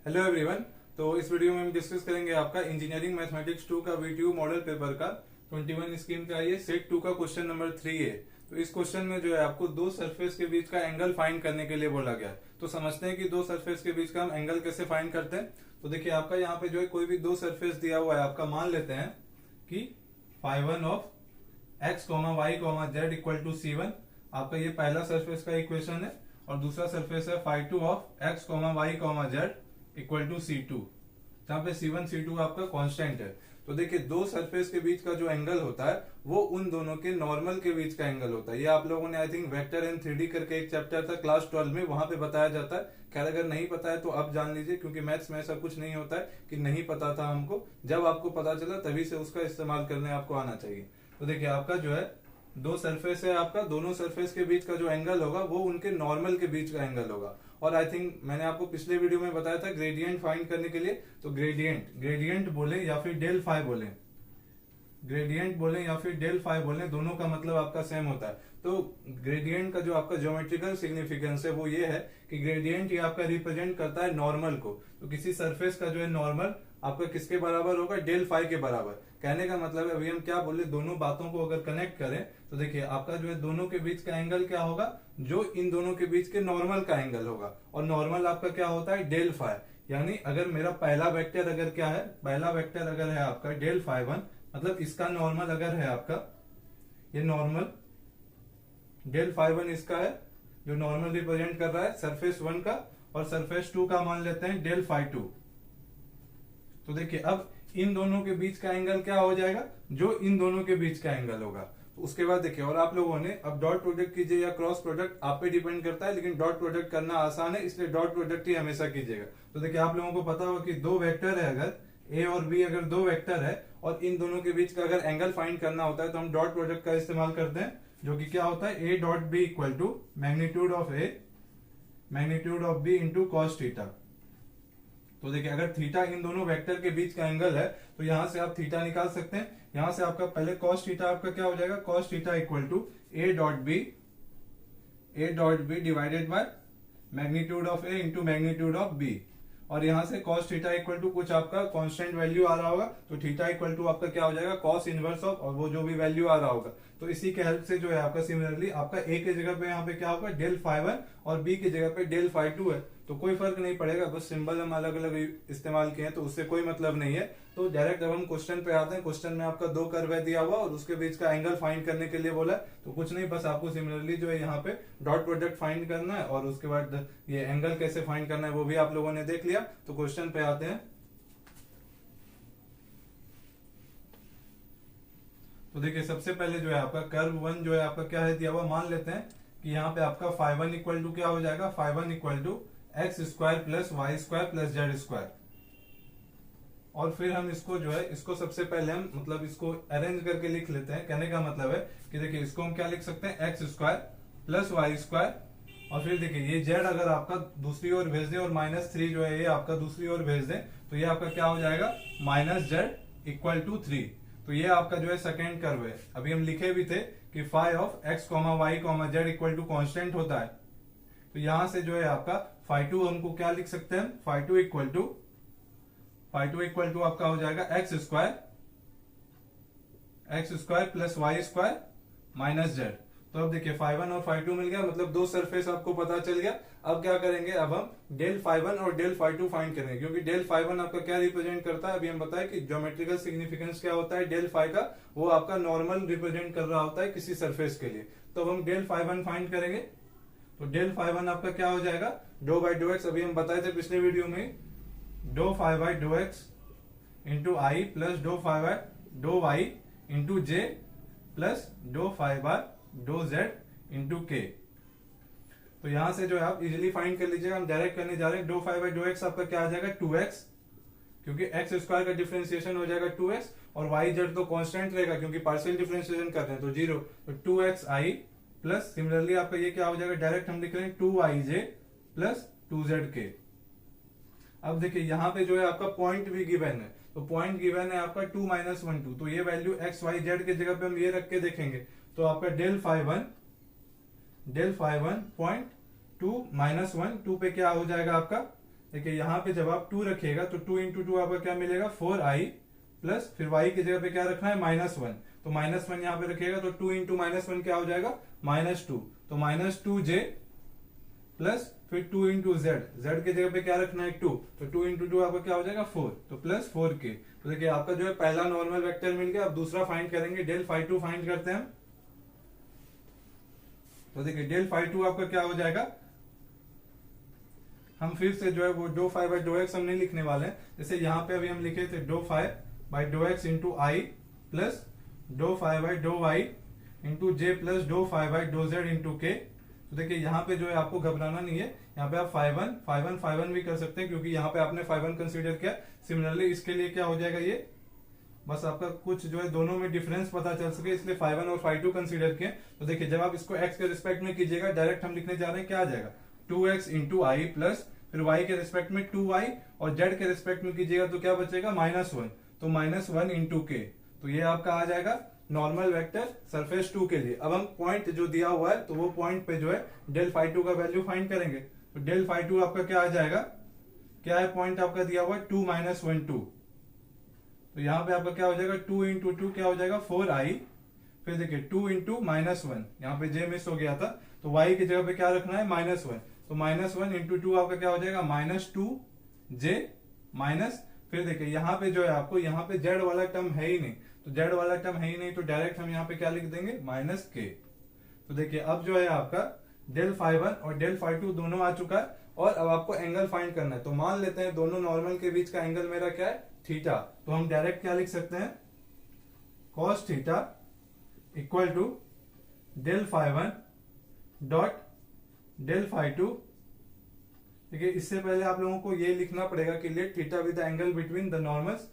Hello everyone. तो इस video में हम डिस्कस करेंगे आपका इंजीनियरिंग मैथमेटिक्स 2 का वीटीयू मॉडल पेपर का 21 स्कीम का ये सेट 2 का क्वेश्चन नंबर 3 है। तो इस क्वेश्चन में जो है आपको दो सरफेस के बीच का एंगल फाइंड करने के लिए बोला गया है। तो समझते हैं कि दो सरफेस के बीच का हम एंगल कैसे फाइंड करते हैं। तो देखिए आपका यहाँ पे जो है कोई भी दो सरफेस दिया हुआ है, आपका मान लेते हैं कि φ1 of x, y, z equal to C1। आपका ये पहला सरफेस का इक्वेशन है और दूसरा सरफेस है φ2 of x, y, z equal to C2, जहां पे C1 C2 आपका कांस्टेंट है। तो देखिए दो सरफेस के बीच का जो एंगल होता है वो उन दोनों के नॉर्मल के बीच का एंगल होता है। ये आप लोगों ने I think vector and 3D करके एक चैप्टर था क्लास 12 में, वहां पे बताया जाता है। खैर अगर नहीं पता है तो अब जान लीजिए, क्योंकि मैथ्स में ऐसा कुछ नहीं होता है कि नहीं पता था हमको। जब आपको पता चला तभी से उसका इस्तेमाल करने आपको आना चाहिए। तो देखिए आपका जो है दो सरफेस है, आपका दोनों सरफेस के बीच का जो एंगल होगा वो उनके नॉर्मल के बीच का एंगल होगा। और आई थिंक मैंने आपको पिछले वीडियो में बताया था ग्रेडियंट फाइंड करने के लिए। तो ग्रेडियंट बोले या फिर डेल फाई बोले, ग्रेडियंट बोले या फिर डेल फाई बोले, दोनों का मतलब आपका सेम होता है। तो ग्रेडियंट का जो आपका ज्योमेट्रिकल सिग्निफिकेंस है वो ये है कि ग्रेडियंट ये आपका रिप्रेजेंट करता है नॉर्मल को। तो किसी सरफेस का जो है नॉर्मल आपका किसके बराबर होगा? डेल फाई के बराबर। कहने का मतलब है, अभी हम क्या बोले, दोनों बातों को अगर कनेक्ट करें तो देखिए आपका जो है दोनों के बीच का एंगल क्या होगा? जो इन दोनों के बीच के नॉर्मल का एंगल होगा। और नॉर्मल आपका क्या होता है? Del phi. यानी अगर मेरा पहला वेक्टर अगर क्या है, पहला वेक्टर अगर है आपका डेल फाई 1, मतलब इसका नॉर्मल अगर है आपका, ये नॉर्मल डेल फाई 1 इसका है जो नॉर्मल रिप्रेजेंट कर रहा है सरफेस 1 का, और सरफेस 2 का मान लेते हैं डेल फाई 2। तो देखिए अब इन दोनों के बीच का एंगल क्या हो जाएगा? जो इन दोनों के बीच का एंगल होगा। तो उसके बाद देखिए, और आप लोगों ने अब डॉट प्रोडक्ट कीजिए या क्रॉस प्रोडक्ट, आप पे डिपेंड करता है, लेकिन डॉट प्रोडक्ट करना आसान है, इसलिए डॉट प्रोडक्ट ही हमेशा कीजिएगा। तो देखिए आप लोगों को पता होगा कि दो वेक्टर है, अगर ए और बी अगर दो वेक्टर है और इन दोनों के बीच का अगर एंगल फाइंड करना होता है तो हम डॉट प्रोडक्ट का इस्तेमाल करते हैं, जो कि क्या होता है? A dot B equal to magnitude of A magnitude of B into cos theta. तो देखिए अगर थीटा इन दोनों वेक्टर के बीच का एंगल है तो यहां से आप थीटा निकाल सकते हैं। यहां से आपका पहले कॉस थीटा आपका क्या हो जाएगा? Cos theta equal to A dot B divided by magnitude of A into magnitude of B. और यहां से cos थीटा इक्वल टू कुछ आपका कांस्टेंट वैल्यू आ रहा होगा, तो थीटा इक्वल टू आपका क्या हो जाएगा? cos इनवर्स ऑफ, और वो जो भी वैल्यू आ रहा होगा। तो इसी के हेल्प से जो है आपका सिमिलरली आपका ए की जगह पे यहाँ पे क्या होगा? डेल फाई 1 और बी की जगह पे डेल फाई 2 है। तो कोई फर्क नहीं पड़ेगा, बस सिंबल हम अलग अलग इस्तेमाल किए हैं तो उससे कोई मतलब नहीं है। तो डायरेक्ट अब हम क्वेश्चन पे आते हैं। क्वेश्चन में आपका दो कर्व दिया हुआ और उसके बीच का एंगल फाइंड करने के लिए बोला है। तो कुछ नहीं, बस आपको सिमिलरली जो है यहाँ पे डॉट प्रोडक्ट फाइंड करना है और उसके बाद ये एंगल कैसे फाइंड करना है वो भी आप लोगों ने देख लिया। तो क्वेश्चन पे आते हैं। तो देखिए सबसे पहले जो है आपका कर्व 1 जो है आपका क्या है दिया हुआ, मान लेते हैं कि यहाँ पे आपका फाई 1 इक्वल टू क्या हो जाएगा? Phi 1 equal to x square plus y square plus z square. और फिर हम इसको जो है, इसको सबसे पहले हम मतलब इसको अरेंज करके लिख लेते हैं। कहने का मतलब है कि देखिए इसको हम क्या लिख सकते हैं? X square plus y square, और फिर देखिए ये जेड अगर आपका दूसरी ओर भेज दे और -3 जो है ये आपका दूसरी ओर भेज दे तो ये आपका क्या हो जाएगा? Minus z equal to 3। तो ये आपका जो है सेकेंड कर्व है। अभी हम लिखे भी थे कि phi of x, y, z equal to constant होता है। तो यहां से जो है आपका फाई 2 हमको क्या लिख सकते हैं? फाई 2 इक्वल टू आपका हो जाएगा x square plus y square minus z. तो अब देखिए फाई 1 और फाई 2 मिल गया, मतलब दो सरफेस आपको पता चल गया। अब क्या करेंगे? अब हम डेल फाई 1 और डेल फाई 2 फाइंड करेंगे, क्योंकि डेल फाई 1 आपका क्या रिप्रेजेंट करता है? अभी हम बताएं कि ज्योमेट्रिकल सिग्निफिकेंस क्या होता है डेल फाई का, वो आपका नॉर्मल रिप्रेजेंट कर रहा होता है किसी सरफेस के लिए। तो हम डेल फाई 1 फाइंड करेंगे। तो डेल फाई 1 आपका क्या हो जाएगा? डो बाई डो एक्स, अभी हम बताए थे पिछले वीडियो में, doh phi by doh x into i plus doh phi by doh y into j plus doh phi by doh z into k. तो यहां से जो है आप इजिली फाइंड कर लीजिएगा। हम डायरेक्ट करने जा रहे हैं। Doh phi by doh x आपका क्या आ जाएगा? 2x, क्योंकि एक्स स्क्वायर का डिफरेंशिएशन हो जाएगा 2x, और वाई जेड तो कांस्टेंट रहेगा क्योंकि पार्शियल डिफरेंशिएशन कर रहे हैं तो 0। तो 2x आई प्लस सिमिलरली आपका ये क्या हो जाएगा? डायरेक्ट हम लिख रहे हैं 2ij प्लस 2zk। अब देखिए यहाँ पे जो है आपका पॉइंट भी गिवन है, तो पॉइंट गिवन है आपका 2 - 1 2। तो ये वैल्यू एक्स वाई जेड की जगह पे हम ये रख के देखेंगे तो आपका डेल फाई 1 पॉइंट 2 - 1 2 पे क्या हो जाएगा आपका देखिए यहाँ पे जब आप 2 रखिएगा तो 2 इंटू टू आपका क्या मिलेगा 4i प्लस फिर y की जगह पे क्या रखना है -1, तो -1 यहाँ पे रखिएगा तो 2 इंटू -1 क्या हो जाएगा -2, तो -2j प्लस फिर 2 इंटू z की जगह पे क्या रखना है 2, तो 2 इंटू टू आपका क्या हो जाएगा 4, तो प्लस 4k। तो देखिए आपका जो है पहला नॉर्मल वेक्टर मिल गया। अब दूसरा फाइंड करेंगे, डेल फाई 2 फाइंड करते हैं। तो देखिए डेल फाई 2 आपका क्या हो जाएगा, हम फिर से जो है वो doh phi by doh x हम नहीं लिखने वाले हैं। जैसे यहाँ पे अभी हम लिखे थे doh phi by doh x into i plus doh phi by doh y into j plus doh phi by doh z into k. तो देखिए यहाँ पे जो है आपको घबराना नहीं है, यहाँ पे आप फाई वन भी कर सकते हैं क्योंकि यहाँ पे आपने फाई वन कंसिडर किया। सिमिलरली इसके लिए क्या हो जाएगा, ये बस आपका कुछ जो है दोनों में डिफरेंस पता चल सके इसलिए फाई वन और फाई टू कंसिडर किए। तो देखिए जब आप इसको एक्स के रिस्पेक्ट में कीजिएगा, डायरेक्ट हम लिखने जा रहे हैं क्या आ जाएगा 2x इंटू आई प्लस फिर y के रिस्पेक्ट में 2y और z के रिस्पेक्ट में कीजिएगा तो क्या बचेगा -1, तो -1 इंटू के। तो ये आपका आ जाएगा नॉर्मल वेक्टर सरफेस 2 के लिए। अब हम पॉइंट जो दिया हुआ है तो वो पॉइंट पे जो है डेल फाई 2 का वैल्यू फाइंड करेंगे। तो डेल फाई 2 आपका क्या आ जाएगा, क्या है पॉइंट आपका दिया हुआ है 2 -1 2, तो यहाँ पे आपका क्या हो जाएगा 2 इंटू टू क्या हो जाएगा 4i, फिर देखिए 2 इंटू -1, यहाँ पे j मिस हो गया था तो y की जगह पे क्या रखना है -1, तो -1 इंटू टू आपका क्या हो जाएगा -2j माइनस फिर देखिए यहाँ पे जो है आपको यहाँ पे z वाला टर्म है ही नहीं, तो z वाला टर्म है ही नहीं तो डायरेक्ट हम यहाँ पे क्या लिख देंगे -k। तो देखिए अब जो है आपका डेल फाई 1 और डेल फाई 2 दोनों आ चुका है और अब आपको एंगल फाइंड करना है। तो मान लेते हैं दोनों नॉर्मल के बीच का एंगल मेरा क्या है थीटा, तो हम डायरेक्ट क्या लिख सकते हैं cos theta equal to del phi 1 dot del phi 2। देखिए इससे पहले आप लोगों को ये लिखना पड़ेगा कि let theta with the angle between the normals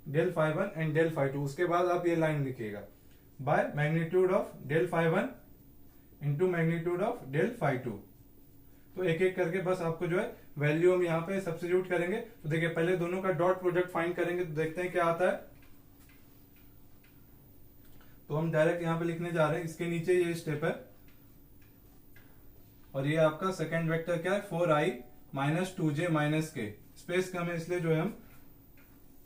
del phi 1 and del phi 2, उसके बाद आप ये लाइन लिखिएगा by magnitude of del phi 1 into magnitude of del phi 2। तो एक एक करके बस आपको जो है वैल्यू हम यहाँ पे सब्स्टिट्यूट करेंगे। तो देखिए पहले दोनों का डॉट प्रोडक्ट फाइंड करेंगे तो देखते हैं क्या आता है। तो हम डायरेक्ट यहाँ पे लिखने जा रहे हैं, इसके नीचे ये स्टेप है और ये आपका सेकंड वेक्टर क्या है 4i माइनस 2j माइनस के। स्पेस कम है इसलिए जो है हम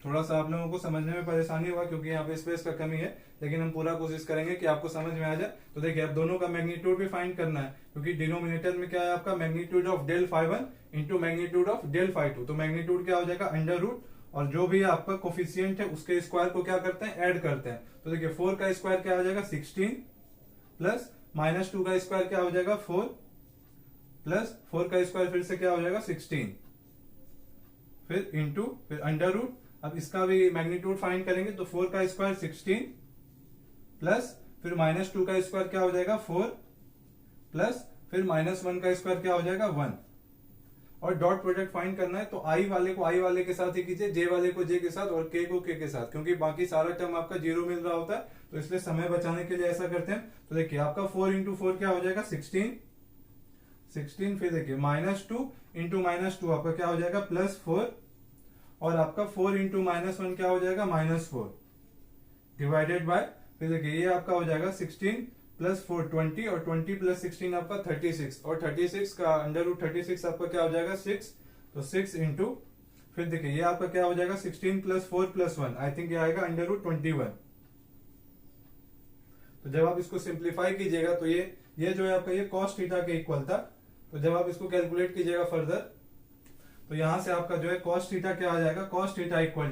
थोड़ा सा आप लोगों को समझने में परेशानी होगा क्योंकि यहाँ पे स्पेस का कमी है, लेकिन हम पूरा कोशिश करेंगे कि आपको समझ में आ जाए। तो देखिए अब दोनों का मैग्नीट्यूड भी फाइंड करना है क्योंकि डिनोमिनेटर में क्या है आपका magnitude of del phi 1 into magnitude of del phi 2, तो मैग्नीट्यूड क्या हो जाएगा अंडर रूट और जो भी आपका कोफिशियंट है उसके स्क्वायर को क्या करते हैं ऐड करते हैं। तो देखिए 4 का स्क्वायर क्या हो जाएगा 16 प्लस -2 का स्क्वायर क्या हो जाएगा 4 प्लस 4 का स्क्वायर फिर से क्या हो जाएगा 16 फिर इंटू फिर अंडर रूट। अब इसका भी मैग्नीट्यूड फाइंड करेंगे तो 4 का स्क्वायर 16 प्लस फिर -2 का स्क्वायर क्या हो जाएगा 4 प्लस फिर -1 का स्क्वायर क्या हो जाएगा 1 और डॉट प्रोडक्ट फाइंड करना है। तो आई वाले को आई वाले के साथ ही कीजिए, जे वाले को जे के साथ और के को के साथ, क्योंकि बाकी सारा टर्म आपका जीरो मिल रहा होता है तो इसलिए समय बचाने के लिए ऐसा करते हैं। तो देखिए आपका 4 इंटू 4 क्या हो जाएगा 16 फिर देखिए -2 इंटू -2 आपका क्या हो जाएगा +4 और आपका 4 इंटू -1 क्या हो जाएगा -4 डिवाइडेड बाय फिर देखिए ये आपका हो जाएगा 16 प्लस 4 20 और 20 प्लस 16 आपका 36 और 36 का अंडर रूट 36 आपका क्या हो जाएगा 6, तो 6 इंटू फिर देखिए ये आपका क्या हो जाएगा 16 प्लस 4 प्लस 1 आई थिंक ये आएगा अंडर रूट 21। तो जब आप इसको सिंप्लीफाई कीजिएगा तो ये जो है आपका ये cos थीटा के इक्वल था। तो जब आप इसको कैलकुलेट कीजिएगा फर्दर तो यहां से आपका जो है cos थीटा क्या आ जाएगा cos थीटा इक्वल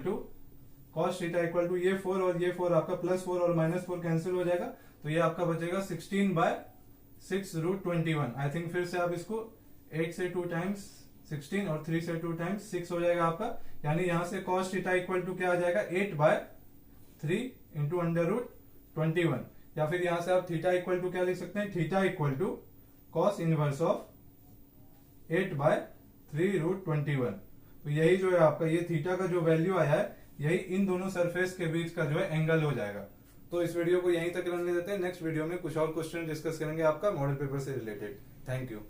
टू ये 4 और ये 4 आपका +4 और -4 कैंसिल हो जाएगा तो ये आपका बचेगा 16/6 रूट 21। आई थिंक फिर से आप इसको 8 से 2 टाइम्स 16 और 3 से 2 टाइम्स 6 हो जाएगा आपका, यानी यहां से cos थीटा इक्वल टू क्या आ जाएगा 8/3 इंटू अंडर रूट 21। या फिर यहां से आप थीटा इक्वल टू क्या लिख सकते हैं theta equal to cos inverse of 8/3 root 21। तो यही जो है आपका ये थीटा का जो वैल्यू आया है यही इन दोनों सरफेस के बीच का जो है एंगल हो जाएगा। तो इस वीडियो को यहीं तक रहने देते हैं, नेक्स्ट वीडियो में कुछ और क्वेश्चन डिस्कस करेंगे आपका मॉडल पेपर से रिलेटेड। Thank you.